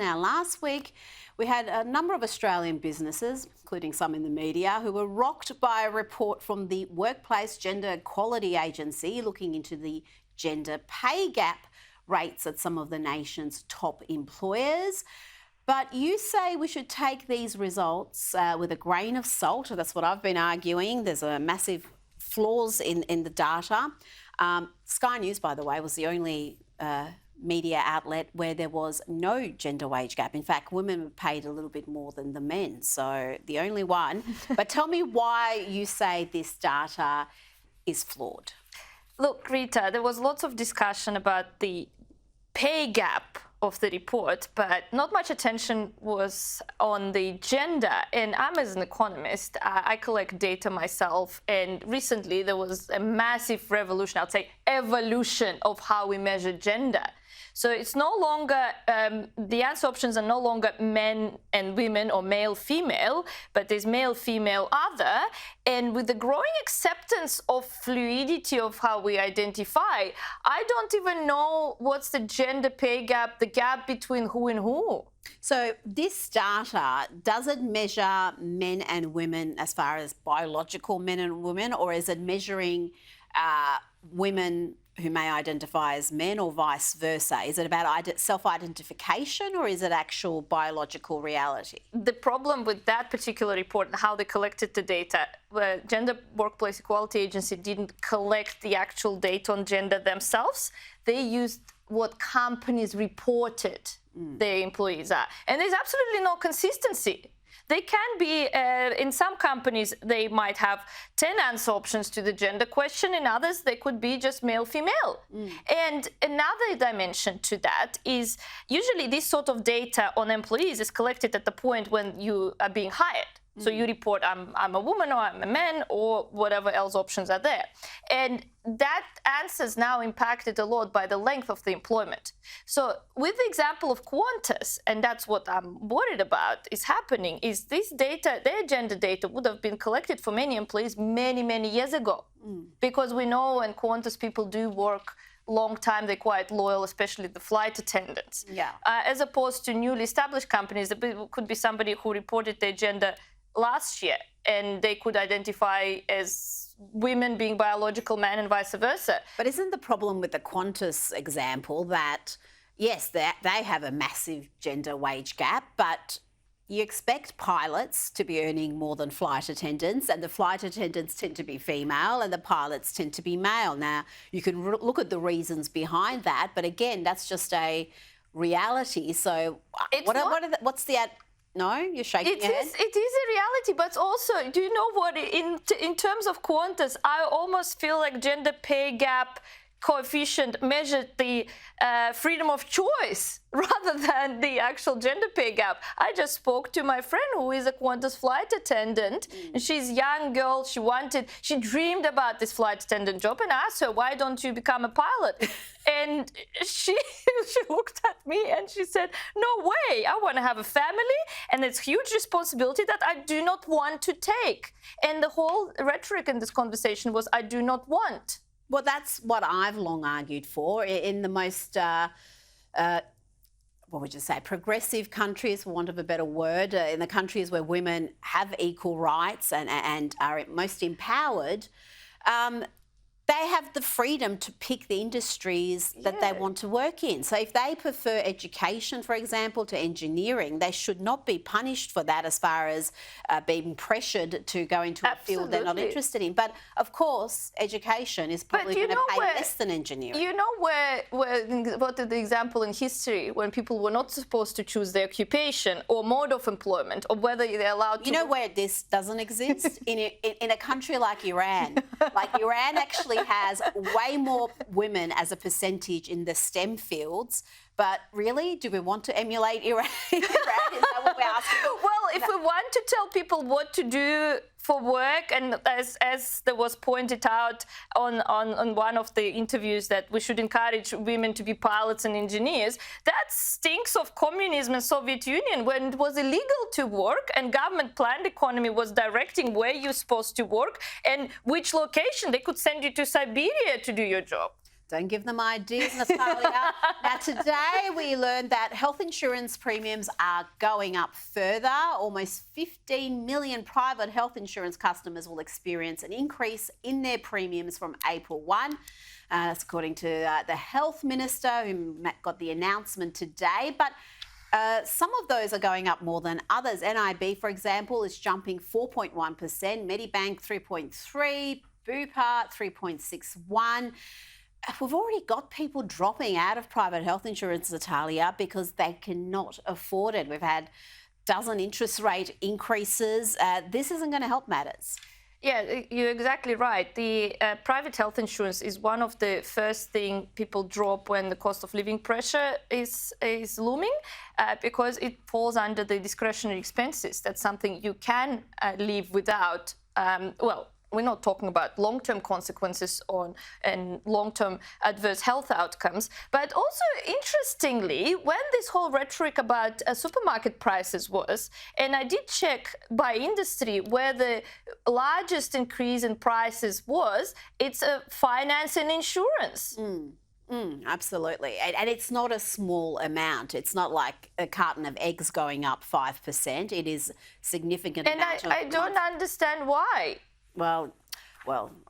Now, last week, we had a number of Australian businesses, including some in the media, who were rocked by a report from the Workplace Gender Equality Agency looking into the gender pay gap rates at some of the nation's top employers. But you say we should take these results with a grain of salt. That's what I've been arguing. There's a massive flaws in the data. Sky News, by the way, was the only media outlet where there was no gender wage gap. In fact, women were paid a little bit more than the men, so the only one. But tell me why you say this data is flawed. Look, Rita, there was lots of discussion about the pay gap of the report, but not much attention was on the gender. And I'm, as an economist, I collect data myself, and recently there was a massive revolution, I would say evolution, of how we measure gender. So it's no longer, the answer options are no longer men and women or male, female, but there's male, female, other. And with the growing acceptance of fluidity of how we identify, I don't even know what's the gender pay gap, the gap between who and who. So this data, does it measure men and women as far as biological men and women, or is it measuring women who may identify as men or vice versa? Is it about self-identification, or is it actual biological reality? The problem with that particular report and how they collected the data, the Gender Workplace Equality Agency didn't collect the actual data on gender themselves. They used what companies reported their employees are. And there's absolutely no consistency. They can be, in some companies, they might have 10 answer options to the gender question. In others, they could be just male, female. And another dimension to that is usually this sort of data on employees is collected at the point when you are being hired. So you report, I'm a woman, or I'm a man, or whatever else options are there. And that answer is now impacted a lot by the length of the employment. So with the example of Qantas, and that's what I'm worried about is happening, is this data, their gender data would have been collected for many employees many, many years ago. Because we know when Qantas people do work long time, they're quite loyal, especially the flight attendants. As opposed to newly established companies, it could be somebody who reported their gender last year and they could identify as women being biological men and vice versa. But isn't the problem with the Qantas example that, yes, they have a massive gender wage gap, but you expect pilots to be earning more than flight attendants, and the flight attendants tend to be female and the pilots tend to be male. Now, you can look at the reasons behind that, but again, that's just a reality. So what's the... No, you're shaking your head. It is a reality, but also, do you know what? In terms of Qantas, I almost feel like gender pay gap coefficient measured the freedom of choice rather than the actual gender pay gap. I just spoke to my friend who is a Qantas flight attendant, and she's a young girl. She dreamed about this flight attendant job, and I asked her, why don't you become a pilot? And she looked at me and she said, no way, I want to have a family, and it's huge responsibility that I do not want to take. And the whole rhetoric in this conversation was, I do not want. Well, that's what I've long argued for in the most, what would you say, progressive countries, for want of a better word, in the countries where women have equal rights and are most empowered. They have the freedom to pick the industries that they want to work in. So if they prefer education, for example, to engineering, they should not be punished for that as far as being pressured to go into a field they're not interested in. But, of course, education is probably going to pay less than engineering. You know what the example in history when people were not supposed to choose their occupation or mode of employment or whether they're allowed to... You know where this doesn't exist? in a country like Iran. Like Iran actually has way more women as a percentage in the STEM fields, but really, do we want to emulate Iran? Is that what we're asking? Well, if we want to tell people what to do for work, and as there was pointed out on one of the interviews that we should encourage women to be pilots and engineers, that stinks of communism and Soviet Union when it was illegal to work and government planned economy was directing where you're supposed to work and which location. They could send you to Siberia to do your job. Don't give them ideas, Natalia. Now, today we learned that health insurance premiums are going up further. Almost 15 million private health insurance customers will experience an increase in their premiums from April 1. That's according to the Health Minister, who got the announcement today. But some of those are going up more than others. NIB, for example, is jumping 4.1%, Medibank 3.3%, Bupa 3.61%. We've already got people dropping out of private health insurance, Natalia, because they cannot afford it. We've had dozen interest rate increases. This isn't going to help matters. Yeah, you're exactly right. The private health insurance is one of the first thing people drop when the cost of living pressure is looming, because it falls under the discretionary expenses. That's something you can live without. We're not talking about long-term consequences and long-term adverse health outcomes. But also, interestingly, when this whole rhetoric about supermarket prices was, and I did check by industry where the largest increase in prices was, it's finance and insurance. Absolutely. And it's not a small amount. It's not like a carton of eggs going up 5%. It is significant. And I don't understand why. Well,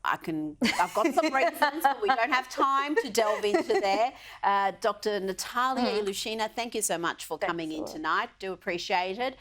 I've got some reasons, but we don't have time to delve into there. Dr. Natalia Ilyushina, thank you so much for coming in tonight. Do appreciate it.